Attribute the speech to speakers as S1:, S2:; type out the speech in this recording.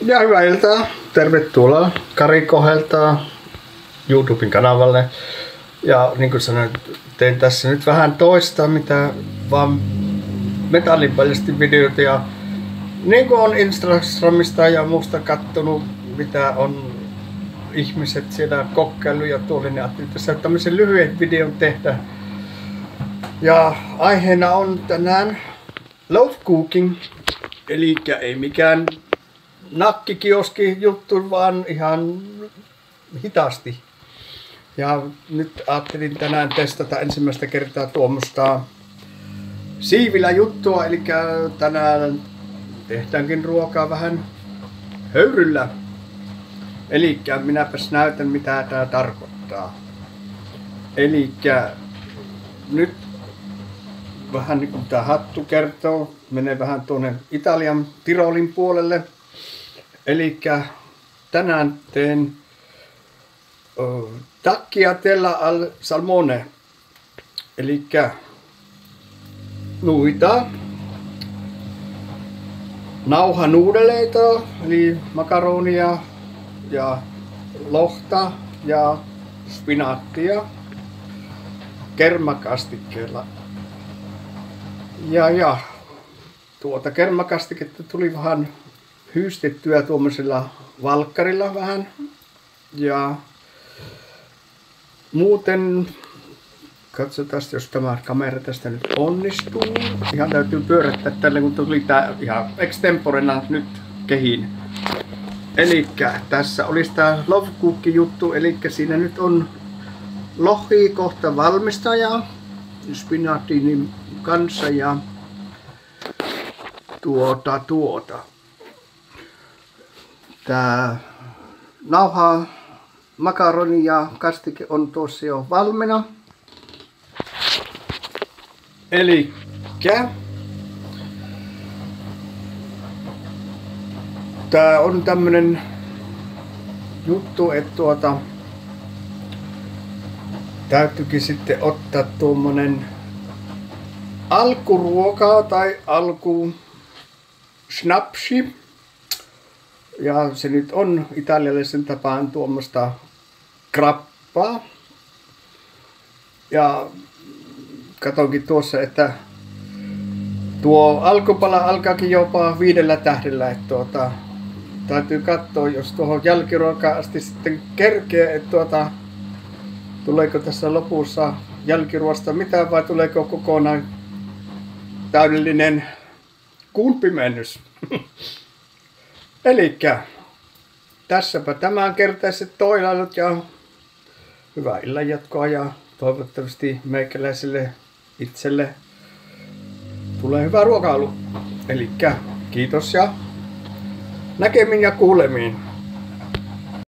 S1: Ja hyvää iltaa. Tervetuloa Kari Koheltaa YouTuben kanavalle. Ja niin kuin sanoin, teen tässä nyt vähän toista, mitä vaan metallipaljasti videoita. Ja niin kuin on Instagramista ja muusta kattonut, mitä on ihmiset siellä kokeillut ja tuolla, niin ajattelin tässä tämmöisen lyhyen videon tehdä. Ja aiheena on tänään loaf cooking, eli ei mikään nakkikioski juttu, vaan ihan hitaasti. Ja nyt ajattelin tänään testata ensimmäistä kertaa tuommoista siivillä juttua, eli tänään tehtäänkin ruokaa vähän höyryllä. Eli minäpäs näytän mitä tää tarkoittaa. Eli nyt vähän niin kuin tää hattu kertoo, menee vähän tuonne Italian Tirolin puolelle. Eli tänään teen tagliatella al salmone. Eli luita, nauhanuudeleita, eli makaronia ja lohta ja spinaattia kermakastikkeella. Ja tuota kermakastiketta tuli vähän hyystettyä tuommoisella valkkarilla vähän. Ja muuten katsotaan, jos tämä kamera tästä nyt onnistuu. Ihan täytyy pyörättää tälle, kun tuli tää ihan extemporena nyt kehiin. Elikkä tässä olisi tää loaf cooking juttu, elikkä siinä nyt on lohi kohta valmistaja spinaatin kanssa ja tää nauha, makaroni ja kastike on tuossa jo valmiina. Elikkä tää on tämmönen juttu, että täytyykin sitten ottaa tuommoinen alkuruoka tai alkusnapsi. Ja se nyt on italialaisen tapaan tuommoista grappaa. Ja katonkin tuossa, että tuo alkupala alkaakin jopa 5 tähdellä. Että täytyy katsoa, jos tuohon jälkiruokaan asti sitten kerkee, että tuleeko tässä lopussa jälkiruosta mitään vai tuleeko kokonaan täydellinen kuun pimennys. Elikkä tässäpä tämänkertaiset toilailut ja hyvää illanjatkoa ja toivottavasti meikäläiselle itselle tulee hyvä ruokailu. Elikkä kiitos ja näkemiin ja kuulemiin.